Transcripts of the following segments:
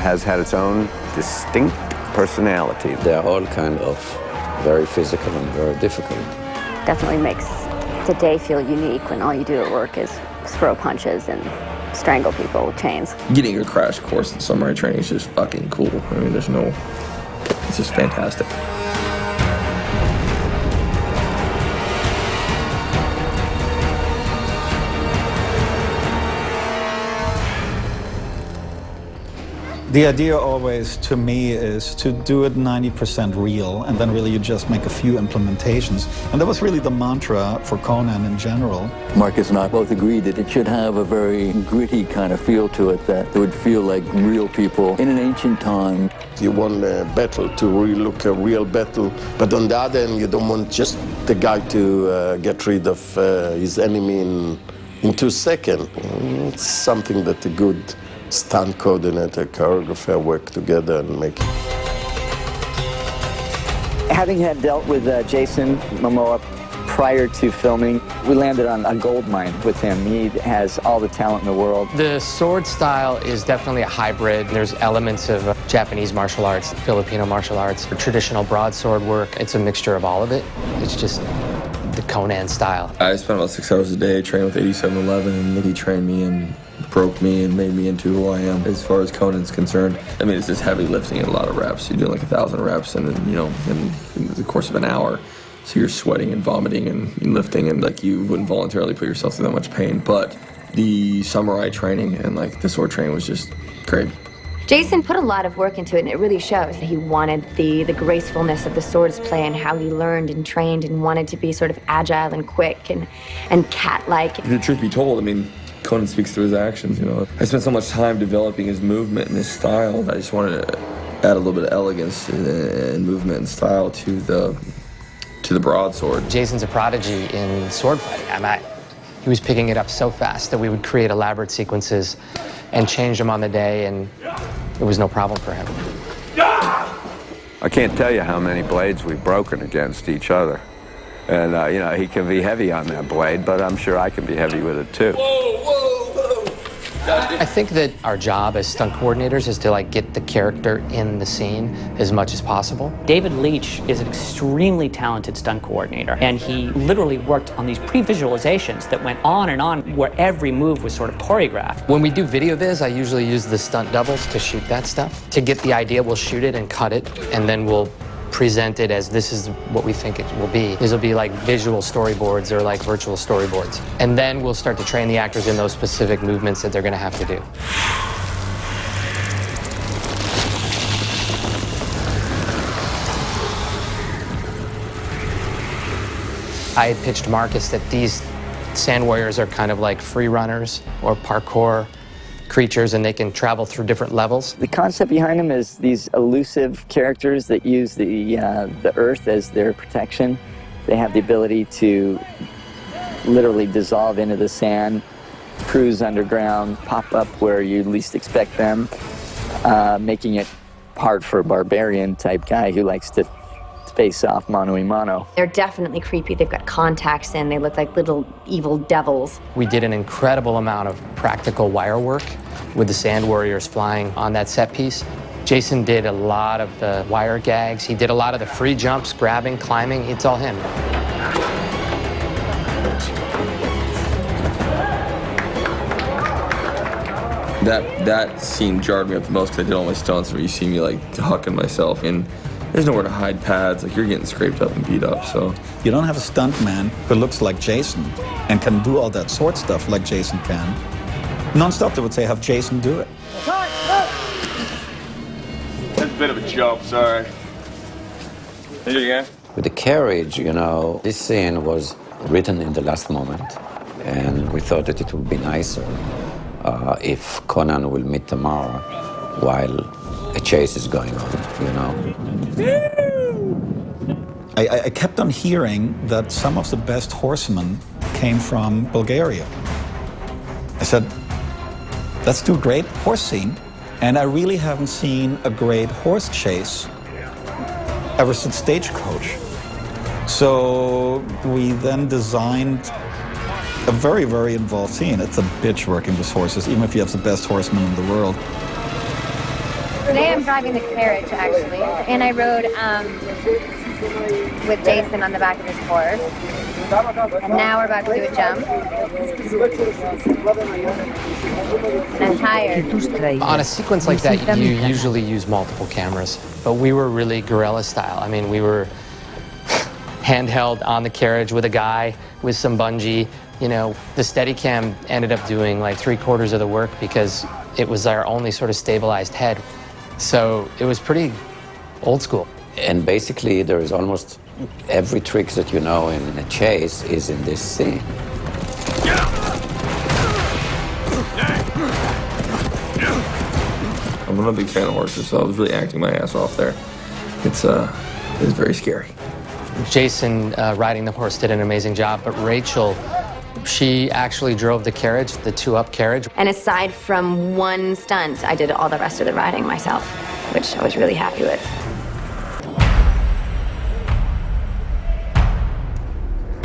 has had its own distinct personality. They're all kind of very physical and very difficult. Definitely makes the day feel unique when all you do at work is throw punches and strangle people with chains. Getting a crash course in samurai training is just fucking cool. I mean, it's just fantastic. The idea always, to me, is to do it 90% real, and then really you just make a few implementations. And that was really the mantra for Conan in general. Marcus and I both agreed that it should have a very gritty kind of feel to it, that it would feel like real people in an ancient time. You want a battle to really look a real battle, but on the other end, you don't want just the guy to get rid of his enemy in 2 seconds. It's something that a good stunt coordinator, choreographer work together and make it. Having had dealt with Jason Momoa prior to filming, we landed on a gold mine with him. He has all the talent in the world. The sword style is definitely a hybrid. There's elements of Japanese martial arts, Filipino martial arts, traditional broadsword work. It's a mixture of all of it. It's just the Conan style. I spent about 6 hours a day training with 8711, and he trained me and broke me and made me into who I am as far as Conan's concerned. I mean, it's just heavy lifting and a lot of reps. You're doing like 1,000 reps and then, in the course of an hour. So you're sweating and vomiting and lifting, and like you wouldn't voluntarily put yourself through that much pain. But the samurai training and like the sword training was just great. Jason put a lot of work into it, and it really shows. He wanted the gracefulness of the swords play and how he learned and trained and wanted to be sort of agile and quick and cat-like. The truth be told, I mean, Conan speaks through his actions, I spent so much time developing his movement and his style that I just wanted to add a little bit of elegance and movement and style to the broadsword. Jason's a prodigy in sword fighting. He was picking it up so fast that we would create elaborate sequences and change them on the day, and it was no problem for him. I can't tell you how many blades we've broken against each other. And, he can be heavy on that blade, but I'm sure I can be heavy with it, too. I think that our job as stunt coordinators is to get the character in the scene as much as possible. David Leitch is an extremely talented stunt coordinator, and he literally worked on these pre-visualizations that went on and on, where every move was sort of choreographed. When we do video viz, I usually use the stunt doubles to shoot that stuff. To get the idea, we'll shoot it and cut it, and then we'll present it as this is what we think it will be. These will be like visual storyboards or like virtual storyboards. And then we'll start to train the actors in those specific movements that they're gonna have to do. I had pitched Marcus that these sand warriors are kind of like free runners or parkour creatures, and they can travel through different levels. The concept behind them is these elusive characters that use the earth as their protection. They have the ability to literally dissolve into the sand, cruise underground, pop up where you least expect them, making it hard for a barbarian type guy who likes to face off mano a mano. They're definitely creepy. They've got contacts in. They look like little evil devils. We did an incredible amount of practical wire work with the sand warriors flying on that set piece. Jason did a lot of the wire gags. He did a lot of the free jumps, grabbing, climbing. It's all him. That scene jarred me up the most because I did all my stunts where you see me hucking myself, and there's nowhere to hide pads. You're getting scraped up and beat up, so. You don't have a stuntman who looks like Jason and can do all that sword stuff like Jason can. Non-stop, they would say, have Jason do it. That's a bit of a joke, sorry. Here you go. With the carriage, this scene was written in the last moment, and we thought that it would be nicer if Conan will meet tomorrow while a chase is going on, I kept on hearing that some of the best horsemen came from Bulgaria. I said, let's do a great horse scene. And I really haven't seen a great horse chase ever since Stagecoach. So we then designed a very, very involved scene. It's a bitch working with horses, even if you have the best horsemen in the world. Today I'm driving the carriage, actually, and I rode with Jason on the back of his horse. And now we're about to do a jump. And I'm tired. On a sequence like that, you usually use multiple cameras, but we were really guerrilla style. I mean, we were handheld on the carriage with a guy with some bungee. You know, the Steadicam ended up doing like 3/4 of the work because it was our only sort of stabilized head. So it was pretty old school. And basically, there is almost every trick that you know in a chase is in this scene. I'm not a big fan of horses, so I was really acting my ass off there. It's very scary. Jason riding the horse did an amazing job, but Rachel, she actually drove the carriage, the 2-up carriage. And aside from one stunt, I did all the rest of the riding myself, which I was really happy with.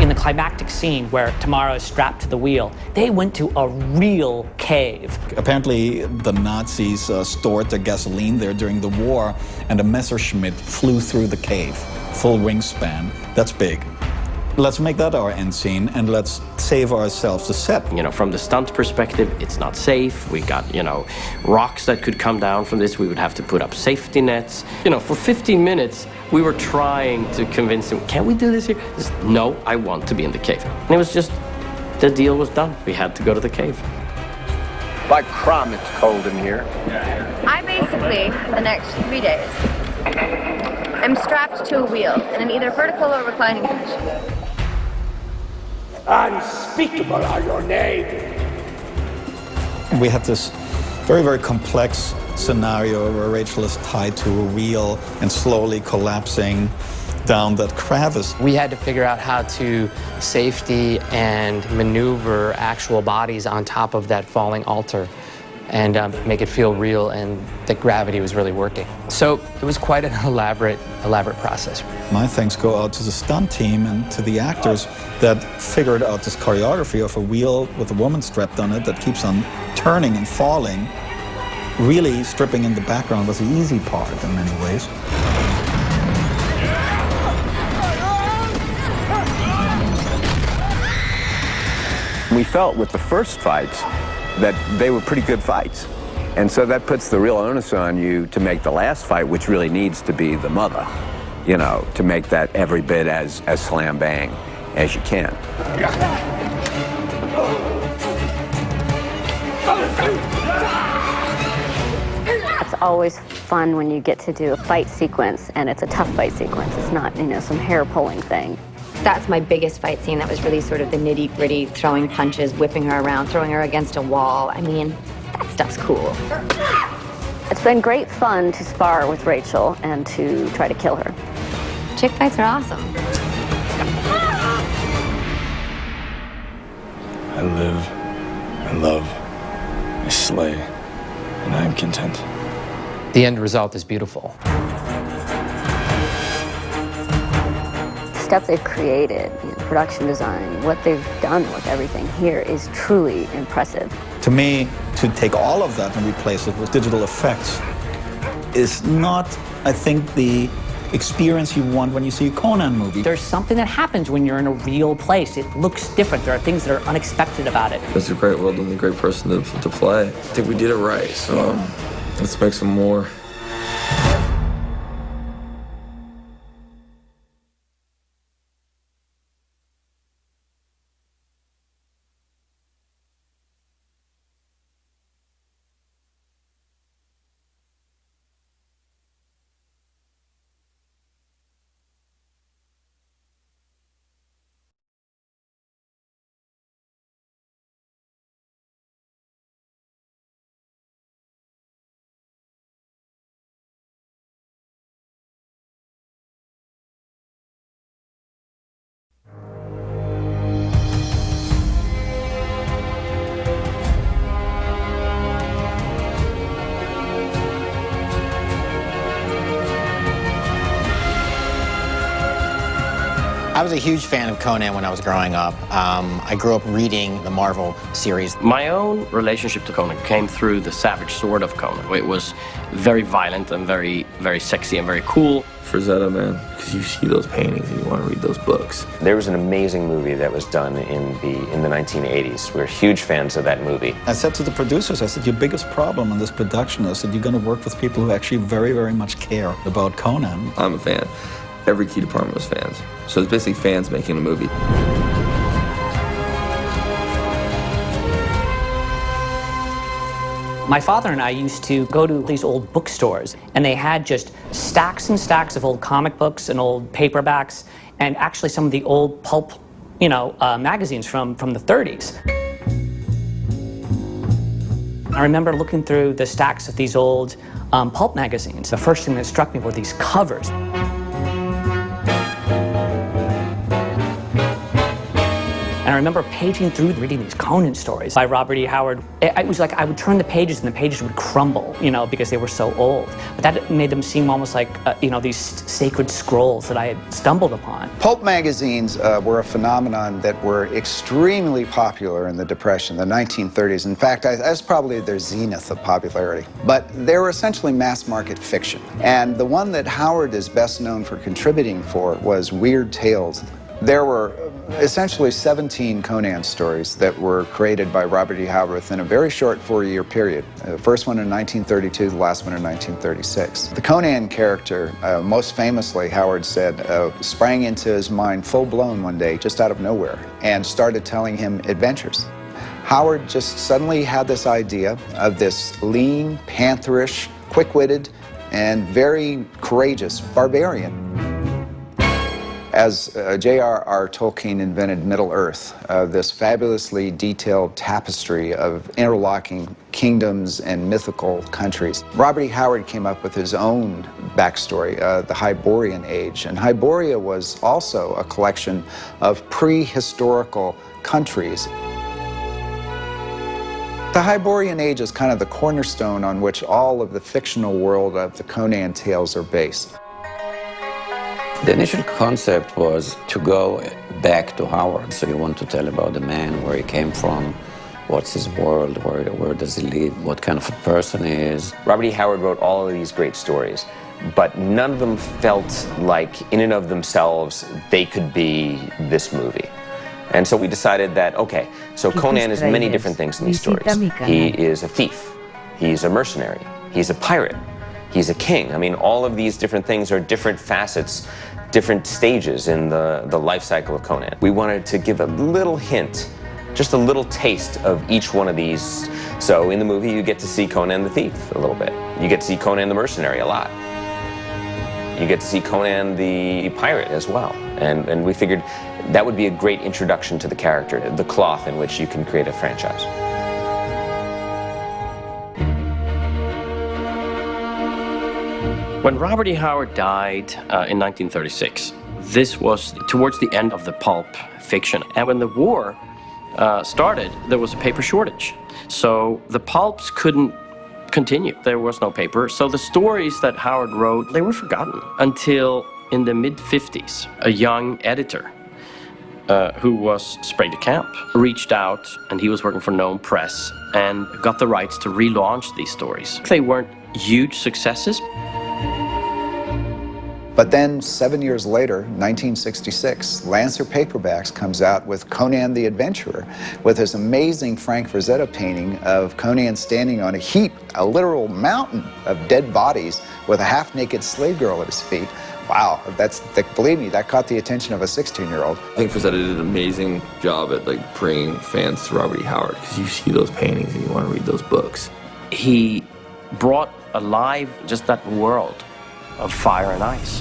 In the climactic scene where Tamara is strapped to the wheel, they went to a real cave. Apparently, the Nazis stored their gasoline there during the war, and a Messerschmitt flew through the cave. Full wingspan. That's big. Let's make that our end scene, and let's save ourselves the set. You know, from the stunt perspective, it's not safe. We got, you know, rocks that could come down from this. We would have to put up safety nets. You know, for 15 minutes, we were trying to convince him, can we do this here? Just, no, I want to be in the cave. And it was just, the deal was done. We had to go to the cave. By crum, it's cold in here. I basically, for the next 3 days, I'm strapped to a wheel in an either vertical or reclining position. Unspeakable are your name. We had this very, very complex scenario where Rachel is tied to a wheel and slowly collapsing down that crevice. We had to figure out how to safety and maneuver actual bodies on top of that falling altar and make it feel real and that gravity was really working. So it was quite an elaborate process. My thanks go out to the stunt team and to the actors that figured out this choreography of a wheel with a woman strapped on it that keeps on turning and falling. Really stripping in the background was the easy part in many ways. We felt with the first fights that they were pretty good fights. And so that puts the real onus on you to make the last fight, which really needs to be the mother, you know, to make that every bit as slam bang as you can. It's always fun when you get to do a fight sequence and it's a tough fight sequence. It's not, you know, some hair pulling thing. That's my biggest fight scene. That was really sort of the nitty-gritty, throwing punches, whipping her around, throwing her against a wall. I mean, that stuff's cool. It's been great fun to spar with Rachel and to try to kill her. Chick fights are awesome. I live, I love, I slay, and I am content. The end result is beautiful. Stuff they've created, you know, production design, what they've done with everything here is truly impressive. To me, to take all of that and replace it with digital effects is not, I think, the experience you want when you see a Conan movie. There's something that happens when you're in a real place. It looks different. There are things that are unexpected about it. It's a great world and a great person to play. I think we did it right, so let's make some more. I was a huge fan of Conan when I was growing up. I grew up reading the Marvel series. My own relationship to Conan came through the savage sword of Conan. It was very violent and very, very sexy and very cool. Frazetta, man, because you see those paintings and you want to read those books. There was an amazing movie that was done in the 1980s. We're huge fans of that movie. I said to the producers, I said, your biggest problem in this production is that you're going to work with people who actually very, very much care about Conan. I'm a fan. Every key department was fans. So it's basically fans making a movie. My father and I used to go to these old bookstores, and they had just stacks and stacks of old comic books and old paperbacks, and actually some of the old pulp, magazines from the 30s. I remember looking through the stacks of these old pulp magazines. The first thing that struck me were these covers. And I remember paging through, reading these Conan stories by Robert E. Howard. It was like I would turn the pages and the pages would crumble, because they were so old. But that made them seem almost like, these sacred scrolls that I had stumbled upon. Pulp magazines were a phenomenon that were extremely popular in the Depression, the 1930s. In fact, that's probably their zenith of popularity. But they were essentially mass market fiction. And the one that Howard is best known for contributing for was Weird Tales. There were essentially 17 Conan stories that were created by Robert E. Howard within a very short 4-year period. The first one in 1932, the last one in 1936. The Conan character, most famously, Howard said, sprang into his mind full-blown one day, just out of nowhere, and started telling him adventures. Howard just suddenly had this idea of this lean, pantherish, quick-witted, and very courageous barbarian. As J.R.R. Tolkien invented Middle-earth, this fabulously detailed tapestry of interlocking kingdoms and mythical countries, Robert E. Howard came up with his own backstory, the Hyborian Age. And Hyboria was also a collection of prehistorical countries. The Hyborian Age is kind of the cornerstone on which all of the fictional world of the Conan tales are based. The initial concept was to go back to Howard. So you want to tell about the man, where he came from, what's his world, where does he live, what kind of a person he is. Robert E. Howard wrote all of these great stories, but none of them felt like, in and of themselves, they could be this movie. And so we decided that, okay, so Conan is many different things in these stories. He is a thief, he's a mercenary, he's a pirate, he's a king. I mean, all of these different things are different facets, different stages in the life cycle of Conan. We wanted to give a little hint, just a little taste of each one of these. So in the movie, you get to see Conan the thief a little bit. You get to see Conan the mercenary a lot. You get to see Conan the pirate as well. And we figured that would be a great introduction to the character, the cloth in which you can create a franchise. When Robert E. Howard died in 1936, this was towards the end of the pulp fiction. And when the war started, there was a paper shortage. So the pulps couldn't continue. There was no paper. So the stories that Howard wrote, they were forgotten until in the mid-50s, a young editor who was sprayed to camp reached out, and he was working for Gnome Press, and got the rights to relaunch these stories. They weren't huge successes. But then 7 years later, 1966, Lancer Paperbacks comes out with Conan the Adventurer, with this amazing Frank Frazetta painting of Conan standing on a heap, a literal mountain of dead bodies with a half-naked slave girl at his feet. Wow, believe me, that caught the attention of a 16-year-old. I think Frazetta did an amazing job at bringing fans to Robert E. Howard, because you see those paintings and you want to read those books. He brought alive just that world of fire and ice.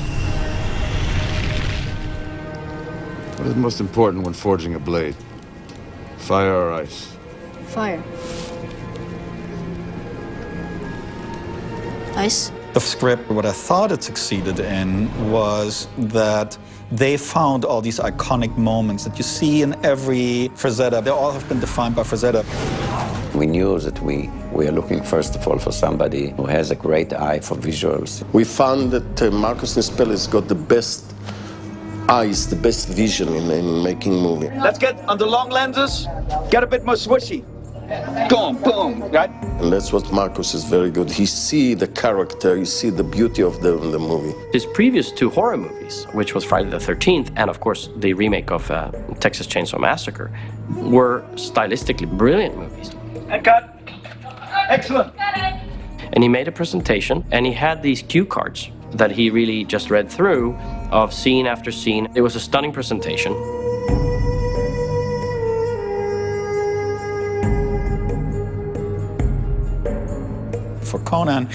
What is most important when forging a blade? Fire or ice? Fire. Ice. The script, what I thought it succeeded in was that they found all these iconic moments that you see in every Frazetta. They all have been defined by Frazetta. We knew that we are looking, first of all, for somebody who has a great eye for visuals. We found that Marcus Nispellis got the best eyes, the best vision in making movie. Let's get on the long lenses, get a bit more swishy. Boom, boom, right? And that's what Marcus is very good. He see the character, he see the beauty of the movie. His previous two horror movies, which was Friday the 13th and of course the remake of Texas Chainsaw Massacre, were stylistically brilliant movies. And cut. Excellent. And he made a presentation and he had these cue cards that he really just read through of scene after scene. It was a stunning presentation. For Conan,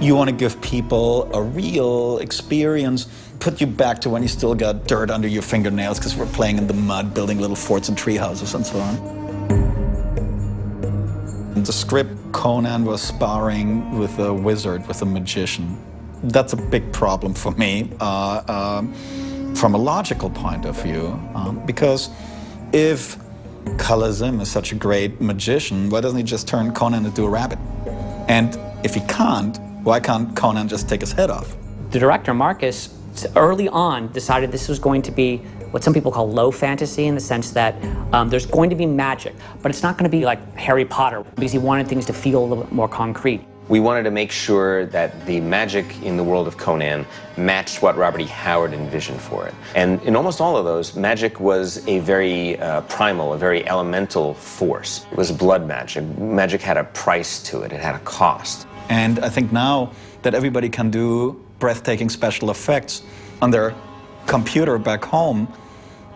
you want to give people a real experience, put you back to when you still got dirt under your fingernails because we're playing in the mud, building little forts and tree houses and so on. In the script, Conan was sparring with a wizard, with a magician. That's a big problem for me from a logical point of view, because if Kalazim is such a great magician, why doesn't he just turn Conan into a rabbit? And if he can't, why can't Conan just take his head off? The director, Marcus, early on decided this was going to be what some people call low fantasy, in the sense that there's going to be magic, but it's not going to be like Harry Potter, because he wanted things to feel a little bit more concrete. We wanted to make sure that the magic in the world of Conan matched what Robert E. Howard envisioned for it. And in almost all of those, magic was a very primal, a very elemental force. It was blood magic. Magic had a price to it. It had a cost. And I think now that everybody can do breathtaking special effects on their computer back home,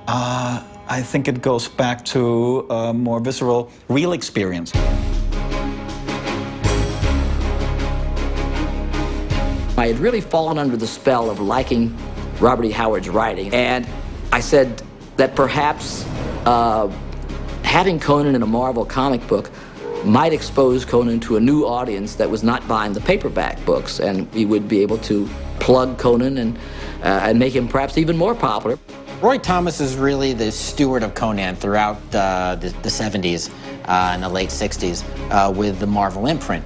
I think it goes back to a more visceral, real experience. I had really fallen under the spell of liking Robert E. Howard's writing, and I said that perhaps having Conan in a Marvel comic book might expose Conan to a new audience that was not buying the paperback books, and we would be able to plug Conan and make him perhaps even more popular. Roy Thomas is really the steward of Conan throughout the 70s and the late 60s with the Marvel imprint.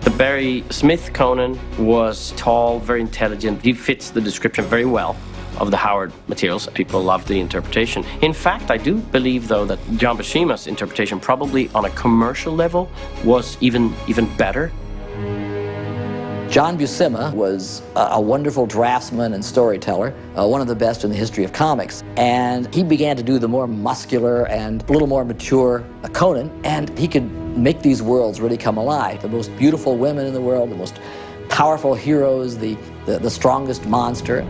The Barry Smith Conan was tall, very intelligent. He fits the description very well of the Howard materials. People love the interpretation. In fact, I do believe, though, that John Buscema's interpretation probably on a commercial level was even better. John Buscema was a wonderful draftsman and storyteller, one of the best in the history of comics. And he began to do the more muscular and a little more mature Conan, and he could make these worlds really come alive. The most beautiful women in the world, the most powerful heroes, the strongest monster.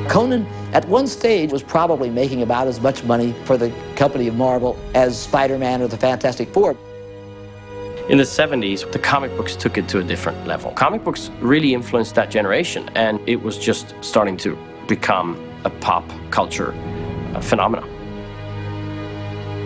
Conan, at one stage, was probably making about as much money for the company of Marvel as Spider-Man or the Fantastic Four. In the 70s, the comic books took it to a different level. Comic books really influenced that generation, and it was just starting to become a pop culture phenomenon.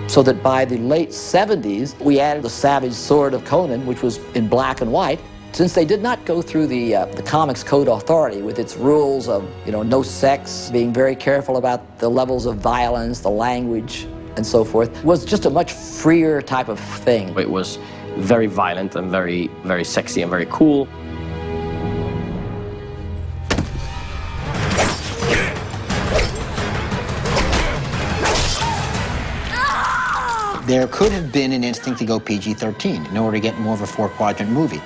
So that by the late 70s, we added the Savage Sword of Conan, which was in black and white. Since they did not go through the Comics Code Authority with its rules of, no sex, being very careful about the levels of violence, the language, and so forth, it was just a much freer type of thing. It was very violent and very, very sexy and very cool. There could have been an instinct to go PG-13 in order to get more of a 4-quadrant movie.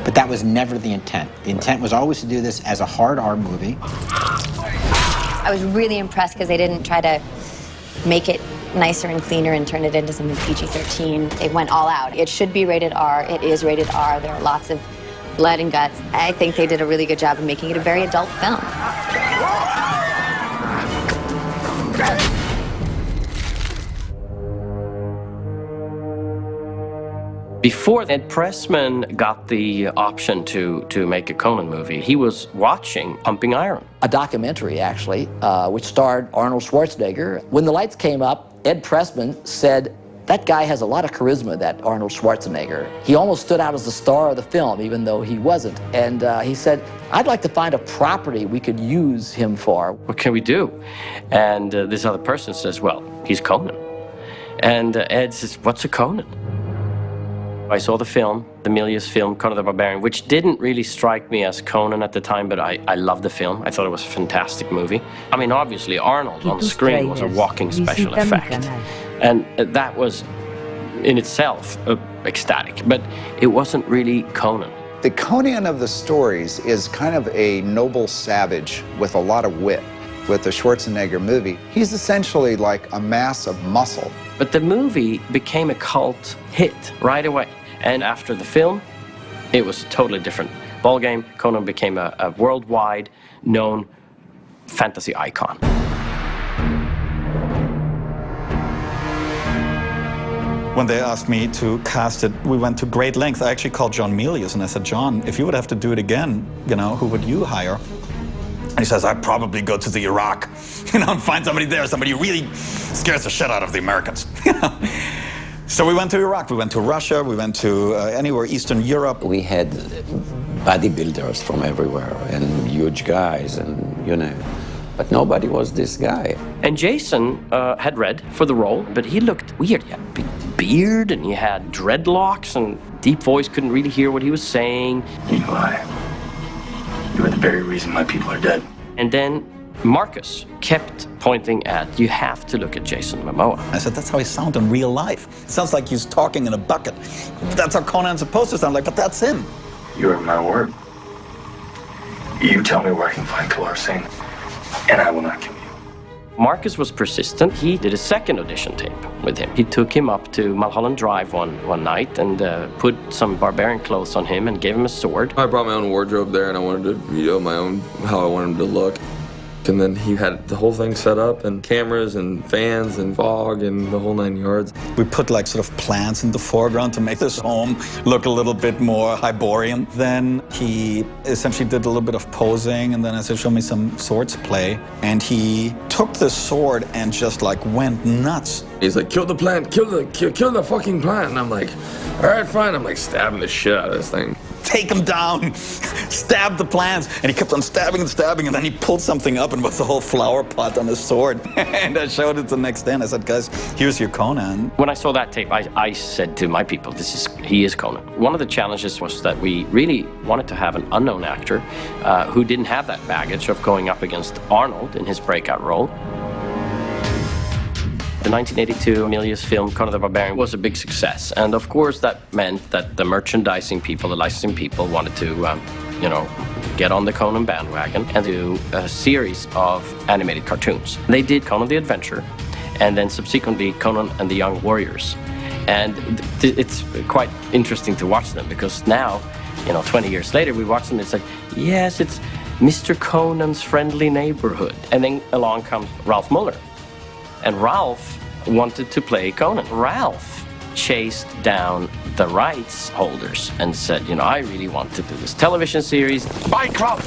But that was never the intent. The intent was always to do this as a hard R movie. I was really impressed because they didn't try to make it nicer and cleaner and turn it into something PG-13. They went all out. It should be rated R. It is rated R. There are lots of blood and guts. I think they did a really good job of making it a very adult film. Before Ed Pressman got the option to make a Conan movie, he was watching Pumping Iron. A documentary, actually, which starred Arnold Schwarzenegger. When the lights came up, Ed Pressman said, "That guy has a lot of charisma, that Arnold Schwarzenegger. He almost stood out as the star of the film, even though he wasn't." And he said, "I'd like to find a property we could use him for." What can we do? And this other person says, "Well, he's Conan." And Ed says, "What's a Conan?" I saw the film, the Milius film, Conan the Barbarian, which didn't really strike me as Conan at the time, but I loved the film. I thought it was a fantastic movie. I mean, obviously, Arnold on screen was a walking special effect. And that was, in itself, ecstatic. But it wasn't really Conan. The Conan of the stories is kind of a noble savage with a lot of wit. With the Schwarzenegger movie, he's essentially like a mass of muscle. But the movie became a cult hit right away. And after the film, it was a totally different ballgame. Conan became a worldwide known fantasy icon. When they asked me to cast it, we went to great lengths. I actually called John Milius and I said, John, if you would have to do it again, you know, who would you hire? And he says, I'd probably go to the Iraq, you know, and find somebody there, somebody who really scares the shit out of the Americans. So we went to Iraq, we went to Russia, we went to anywhere, Eastern Europe. We had bodybuilders from everywhere and huge guys and, you know, but nobody was this guy. And Jason had read for the role, but he looked weird. He had a big beard and he had dreadlocks and deep voice, couldn't really hear what he was saying. You lie. You are the very reason my people are dead. And then Marcus kept pointing at, you have to look at Jason Momoa. I said, that's how he sounds in real life. It sounds like he's talking in a bucket. That's how Conan's supposed to sound like, but that's him. You are my word. You tell me where I can find Kalar Singh, and I will not kill you. Marcus was persistent. He did a second audition tape with him. He took him up to Mulholland Drive one night and put some barbarian clothes on him and gave him a sword. I brought my own wardrobe there and I wanted to video my own, how I wanted him to look. And then he had the whole thing set up and cameras and fans and fog and the whole 9 yards. We put like sort of plants in the foreground to make this home look a little bit more Hyborian. Then he essentially did a little bit of posing and then I said, show me some swords play. And he took the sword and just like went nuts. He's like, kill the plant, kill the fucking plant. And I'm like, all right, fine. I'm like stabbing the shit out of this thing. Take him down, stab the plants. And he kept on stabbing and stabbing, and then he pulled something up and was the whole flower pot on his sword. And I showed it the next day, and I said, guys, here's your Conan. When I saw that tape, I said to my people, he is Conan. One of the challenges was that we really wanted to have an unknown actor who didn't have that baggage of going up against Arnold in his breakout role. The 1982 Milius film, Conan the Barbarian, was a big success. And of course, that meant that the merchandising people, the licensing people, wanted to, you know, get on the Conan bandwagon and do a series of animated cartoons. They did Conan the Adventurer, and then subsequently Conan and the Young Warriors. And it's quite interesting to watch them because now, you know, 20 years later, we watch them and it's like, yes, it's Mr. Conan's Friendly Neighborhood. And then along comes Ralph Muller. And Ralph wanted to play Conan. Ralph chased down the rights holders and said, you know, I really want to do this television series. Buy club!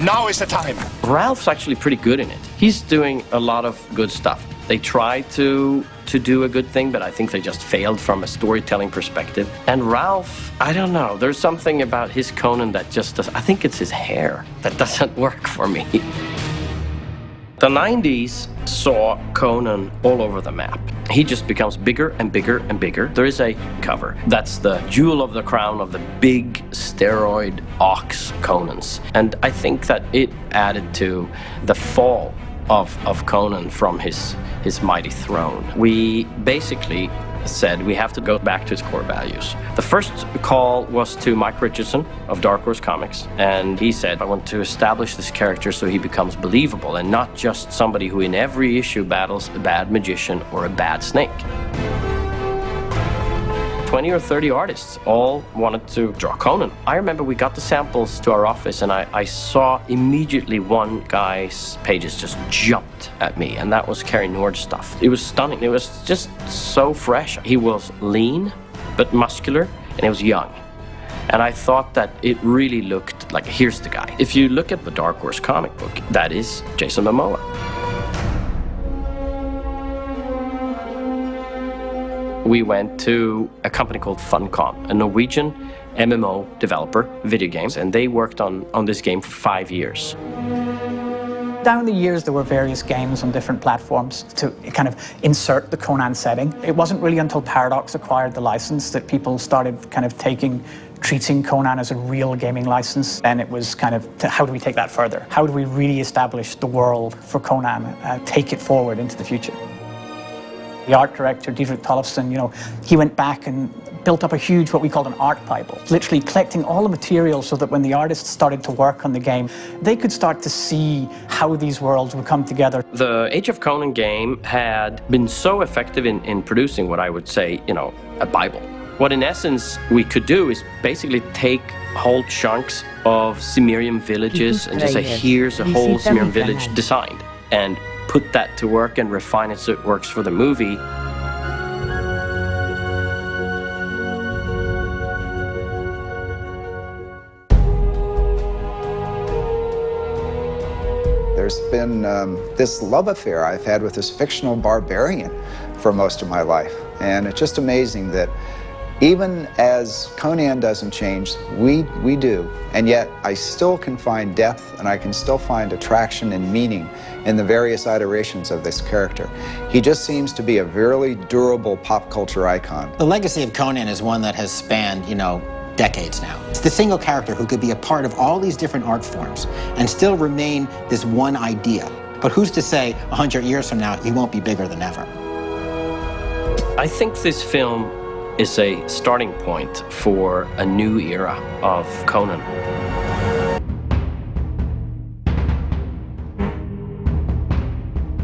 Now is the time! Ralph's actually pretty good in it. He's doing a lot of good stuff. They tried to do a good thing, but I think they just failed from a storytelling perspective. And Ralph, I don't know, there's something about his Conan that just doesn't, I think it's his hair that doesn't work for me. The 90s saw Conan all over the map. He just becomes bigger and bigger and bigger. There is a cover. That's the jewel of the crown of the big steroid ox Conans. And I think that it added to the fall of Conan from his mighty throne. We basically said we have to go back to its core values. The first call was to Mike Richardson of Dark Horse Comics, and he said, I want to establish this character so he becomes believable and not just somebody who in every issue battles a bad magician or a bad snake. 20 or 30 artists all wanted to draw Conan. I remember we got the samples to our office and I saw immediately one guy's pages just jumped at me, and that was Cary Nord's stuff. It was stunning. It was just so fresh. He was lean but muscular and he was young. And I thought that it really looked like, here's the guy. If you look at the Dark Horse comic book, that is Jason Momoa. We went to a company called Funcom, a Norwegian MMO developer, video games, and they worked on this game for 5 years. Down the years, there were various games on different platforms to kind of insert the Conan setting. It wasn't really until Paradox acquired the license that people started kind of treating Conan as a real gaming license. And it was kind of, how do we take that further? How do we really establish the world for Conan and take it forward into the future? The art director, Diedrich Tollefson, he went back and built up a huge, what we called an art Bible, literally collecting all the material so that when the artists started to work on the game, they could start to see how these worlds would come together. The Age of Conan game had been so effective in producing what I would say, a Bible. What in essence we could do is basically take whole chunks of Cimmerian villages and just say, here's a whole Cimmerian village designed, and put that to work and refine it so it works for the movie. There's been this love affair I've had with this fictional barbarian for most of my life. And it's just amazing that even as Conan doesn't change, we do. And yet I still can find depth and I can still find attraction and meaning in the various iterations of this character. He just seems to be a very durable pop culture icon. The legacy of Conan is one that has spanned, decades now. It's the single character who could be a part of all these different art forms and still remain this one idea. But who's to say 100 years from now he won't be bigger than ever? I think this film is a starting point for a new era of Conan.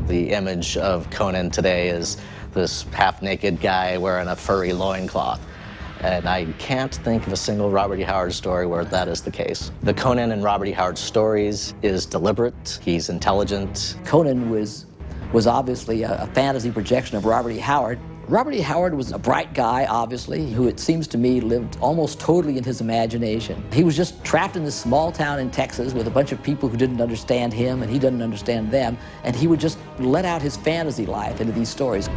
The image of Conan today is this half-naked guy wearing a furry loincloth. And I can't think of a single Robert E. Howard story where that is the case. The Conan in Robert E. Howard stories is deliberate, he's intelligent. Conan was obviously a fantasy projection of Robert E. Howard. Robert E. Howard was a bright guy, obviously, who it seems to me lived almost totally in his imagination. He was just trapped in this small town in Texas with a bunch of people who didn't understand him and he didn't understand them, and he would just let out his fantasy life into these stories.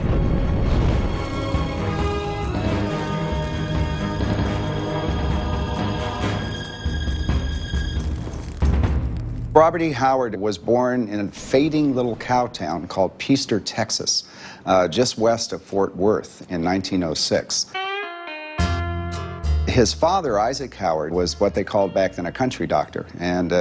Robert E. Howard was born in a fading little cow town called Peaster, Texas, just west of Fort Worth in 1906. His father, Isaac Howard, was what they called back then a country doctor and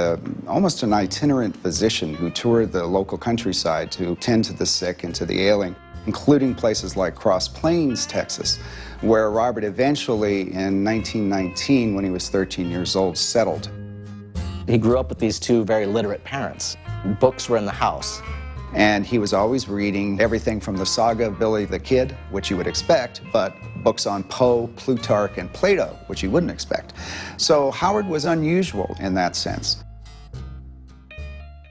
almost an itinerant physician who toured the local countryside to tend to the sick and to the ailing, including places like Cross Plains, Texas, where Robert eventually, in 1919, when he was 13 years old, settled. He grew up with these two very literate parents. Books were in the house. And he was always reading everything from the saga of Billy the Kid, which you would expect, but books on Poe, Plutarch, and Plato, which you wouldn't expect. So Howard was unusual in that sense.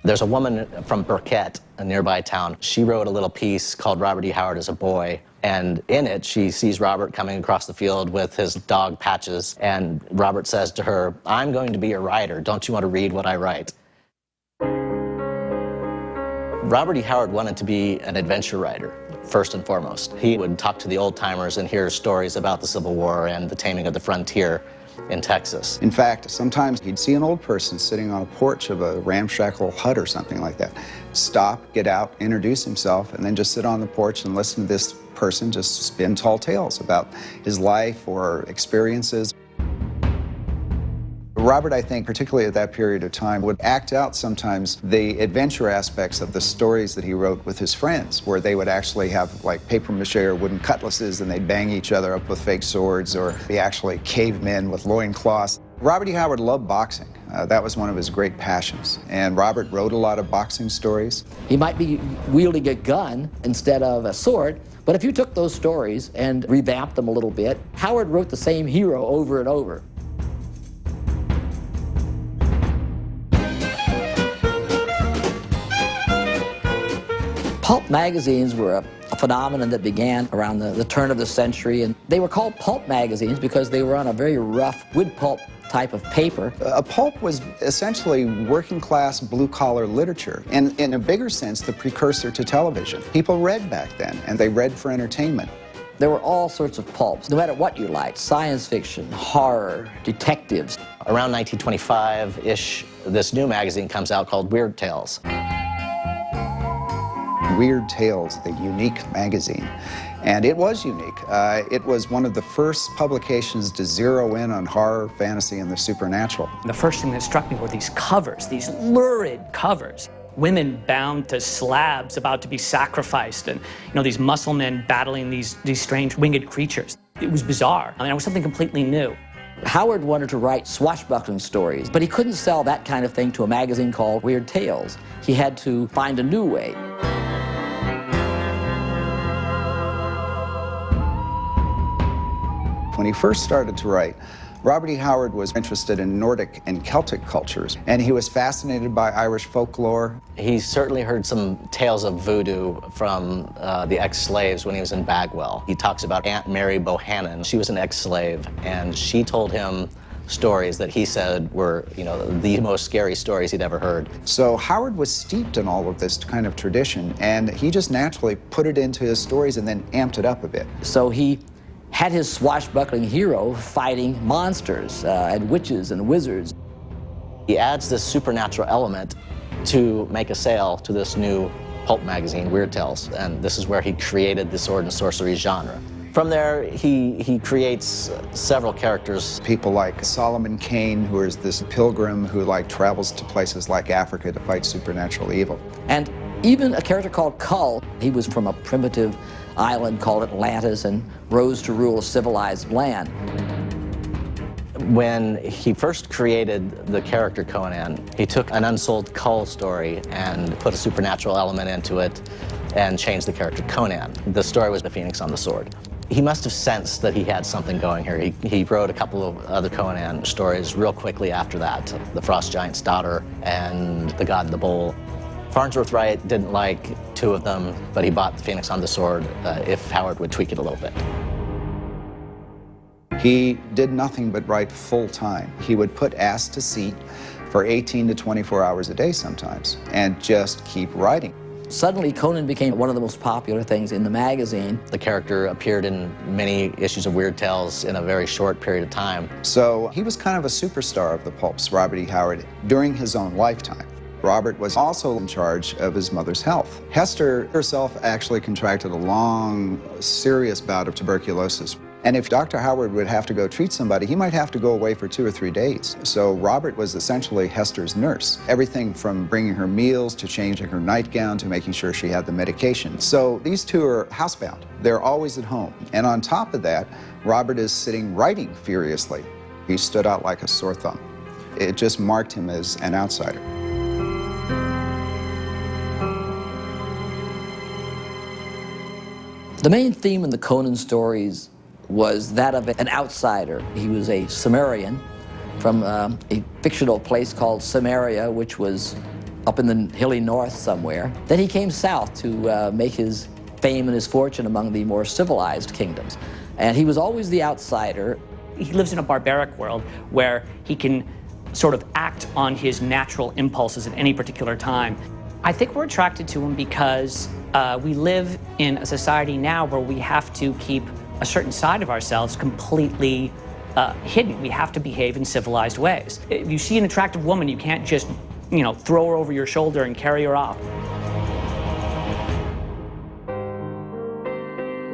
There's a woman from Burkett, a nearby town. She wrote a little piece called Robert E. Howard as a Boy, and in it she sees Robert coming across the field with his dog Patches, and Robert says to her, "I'm going to be your writer. Don't you want to read what I write?" Robert E. Howard wanted to be an adventure writer, first and foremost. He would talk to the old-timers and hear stories about the Civil War and the taming of the frontier in Texas. In fact, sometimes he'd see an old person sitting on a porch of a ramshackle hut or something like that. Stop, get out, introduce himself, and then just sit on the porch and listen to this person just spin tall tales about his life or experiences. Robert, I think, particularly at that period of time, would act out sometimes the adventure aspects of the stories that he wrote with his friends, where they would actually have like papier-mâché or wooden cutlasses and they'd bang each other up with fake swords, or be actually cavemen with loincloths. Robert E. Howard loved boxing. That was one of his great passions. And Robert wrote a lot of boxing stories. He might be wielding a gun instead of a sword, but if you took those stories and revamped them a little bit, Howard wrote the same hero over and over. Pulp magazines were a phenomenon that began around the turn of the century, and they were called pulp magazines because they were on a very rough wood pulp type of paper. A pulp was essentially working-class, blue-collar literature, and in a bigger sense, the precursor to television. People read back then, and they read for entertainment. There were all sorts of pulps, no matter what you liked. Science fiction, horror, detectives. Around 1925-ish, this new magazine comes out called Weird Tales. Weird Tales, the unique magazine. And it was unique. It was one of the first publications to zero in on horror, fantasy, and the supernatural. The first thing that struck me were these covers, these lurid covers. Women bound to slabs about to be sacrificed, and these muscle men battling these strange winged creatures. It was bizarre. I mean, it was something completely new. Howard wanted to write swashbuckling stories, but he couldn't sell that kind of thing to a magazine called Weird Tales. He had to find a new way. When he first started to write, Robert E. Howard was interested in Nordic and Celtic cultures, and he was fascinated by Irish folklore. He certainly heard some tales of voodoo from the ex-slaves when he was in Bagwell. He talks about Aunt Mary Bohannon. She was an ex-slave, and she told him stories that he said were, the most scary stories he'd ever heard. So Howard was steeped in all of this kind of tradition, and he just naturally put it into his stories and then amped it up a bit. So he had his swashbuckling hero fighting monsters and witches and wizards. He adds this supernatural element to make a sale to this new pulp magazine, Weird Tales, and this is where he created the sword and sorcery genre. From there, he creates several characters. People like Solomon Kane, who is this pilgrim who travels to places like Africa to fight supernatural evil. And even a character called Kull. He was from a primitive island called Atlantis and rose to rule a civilized land. When he first created the character Conan, he took an unsold Kull story and put a supernatural element into it and changed the character Conan. The story was The Phoenix on the Sword. He must have sensed that he had something going here. He wrote a couple of other Conan stories real quickly after that, The Frost Giant's Daughter and The God and the Bull. Farnsworth Wright didn't like two of them, but he bought The Phoenix on the Sword if Howard would tweak it a little bit. He did nothing but write full-time. He would put ass to seat for 18 to 24 hours a day sometimes and just keep writing. Suddenly, Conan became one of the most popular things in the magazine. The character appeared in many issues of Weird Tales in a very short period of time. So he was kind of a superstar of the pulps, Robert E. Howard, during his own lifetime. Robert was also in charge of his mother's health. Hester herself actually contracted a long, serious bout of tuberculosis. And if Dr. Howard would have to go treat somebody, he might have to go away for 2 or 3 days. So Robert was essentially Hester's nurse. Everything from bringing her meals to changing her nightgown to making sure she had the medication. So these two are housebound. They're always at home. And on top of that, Robert is sitting writing furiously. He stood out like a sore thumb. It just marked him as an outsider. The main theme in the Conan stories was that of an outsider. He was a Sumerian from a fictional place called Samaria, which was up in the hilly north somewhere. Then he came south to make his fame and his fortune among the more civilized kingdoms. And he was always the outsider. He lives in a barbaric world where he can sort of act on his natural impulses at any particular time. I think we're attracted to him because we live in a society now where we have to keep a certain side of ourselves completely hidden. We have to behave in civilized ways. If you see an attractive woman, you can't just, throw her over your shoulder and carry her off.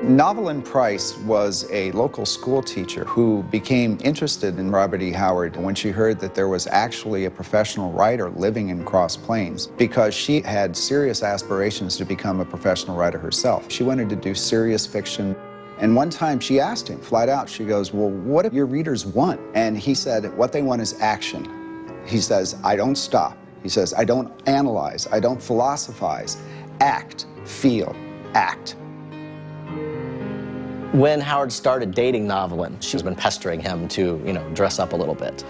Novelyn Price was a local school teacher who became interested in Robert E. Howard when she heard that there was actually a professional writer living in Cross Plains, because she had serious aspirations to become a professional writer herself. She wanted to do serious fiction. And one time she asked him flat out, she goes, well, what do your readers want? And he said, what they want is action. He says, I don't stop. He says, I don't analyze, I don't philosophize. Act, feel, act. When Howard started dating Novelyn, she's been pestering him to, dress up a little bit.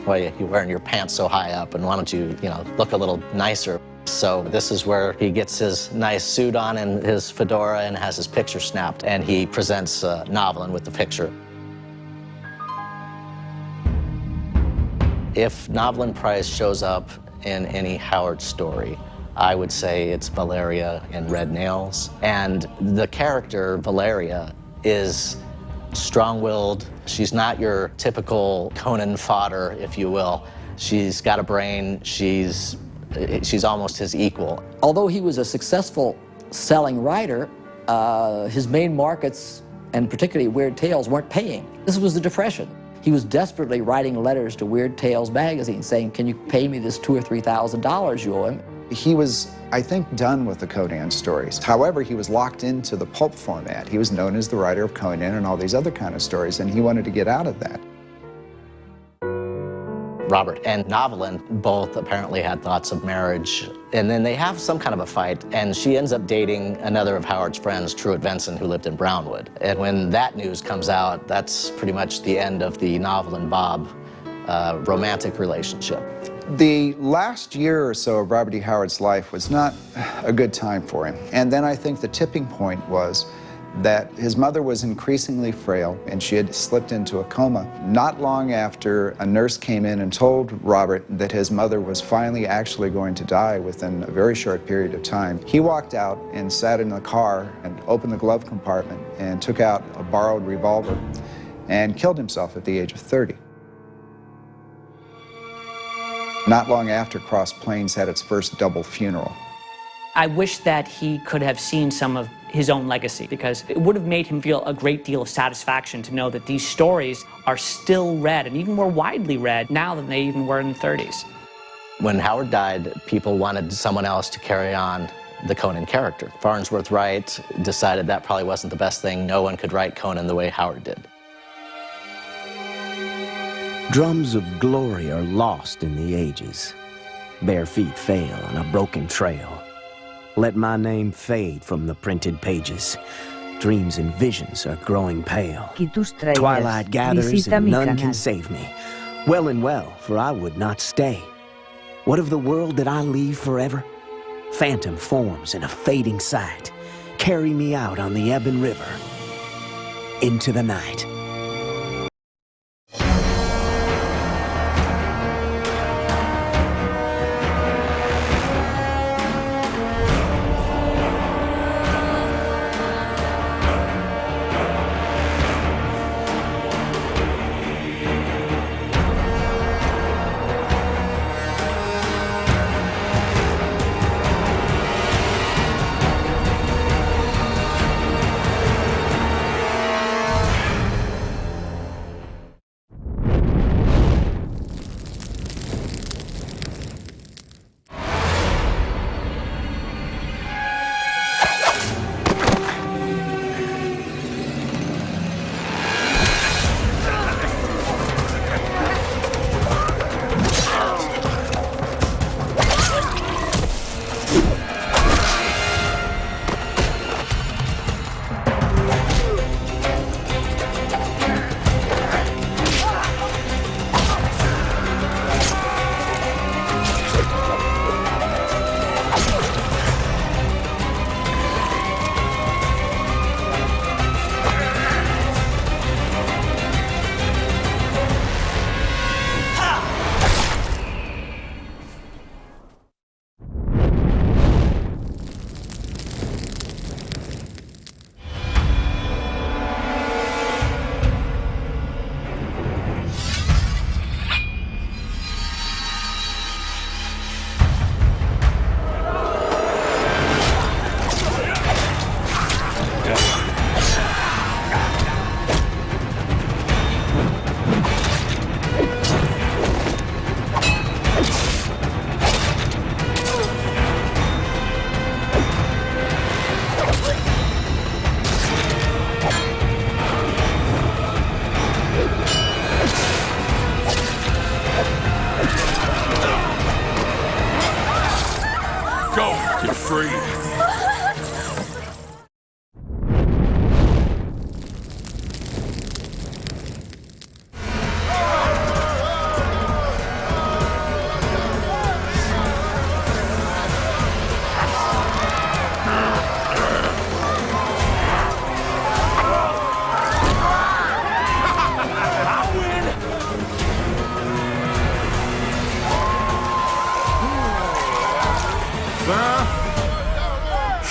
Why are you wearing your pants so high up, and why don't you, look a little nicer? So this is where he gets his nice suit on and his fedora and has his picture snapped, and he presents Novelyn with the picture. If Novelyn Price shows up in any Howard story, I would say it's Valeria in Red Nails. And the character, Valeria, is strong-willed. She's not your typical Conan fodder, if you will. She's got a brain. She's almost his equal. Although he was a successful selling writer, his main markets, and particularly Weird Tales, weren't paying. This was the Depression. He was desperately writing letters to Weird Tales magazine saying, can you pay me this $2,000 or $3,000 you owe him? He was, I think, done with the Conan stories. However, he was locked into the pulp format. He was known as the writer of Conan and all these other kind of stories, and he wanted to get out of that. Robert and Novelin both apparently had thoughts of marriage, and then they have some kind of a fight, and she ends up dating another of Howard's friends, Truett Benson, who lived in Brownwood. And when that news comes out, that's pretty much the end of the Novelin-Bob romantic relationship. The last year or so of Robert E. Howard's life was not a good time for him. And then I think the tipping point was that his mother was increasingly frail and she had slipped into a coma. Not long after, a nurse came in and told Robert that his mother was finally actually going to die within a very short period of time. He walked out and sat in the car and opened the glove compartment and took out a borrowed revolver and killed himself at the age of 30. Not long after, Cross Plains had its first double funeral. I wish that he could have seen some of his own legacy, because it would have made him feel a great deal of satisfaction to know that these stories are still read, and even more widely read now than they even were in the 30s. When Howard died, people wanted someone else to carry on the Conan character. Farnsworth Wright decided that probably wasn't the best thing. No one could write Conan the way Howard did. Drums of glory are lost in the ages. Bare feet fail on a broken trail. Let my name fade from the printed pages. Dreams and visions are growing pale. Twilight gathers and none can save me. Well and well, for I would not stay. What of the world that I leave forever? Phantom forms in a fading sight carry me out on the ebon river into the night.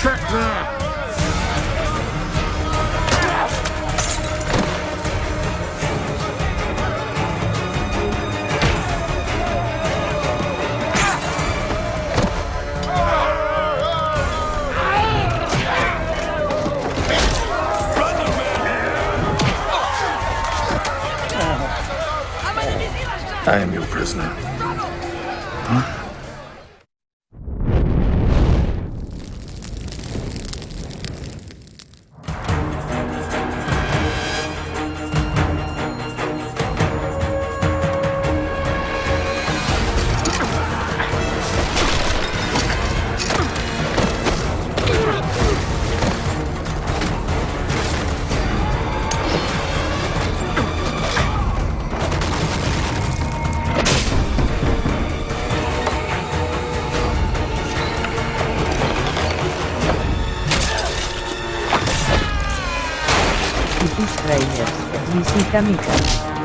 Check that! I am your prisoner. Huh? Tráilers, visita mi canal.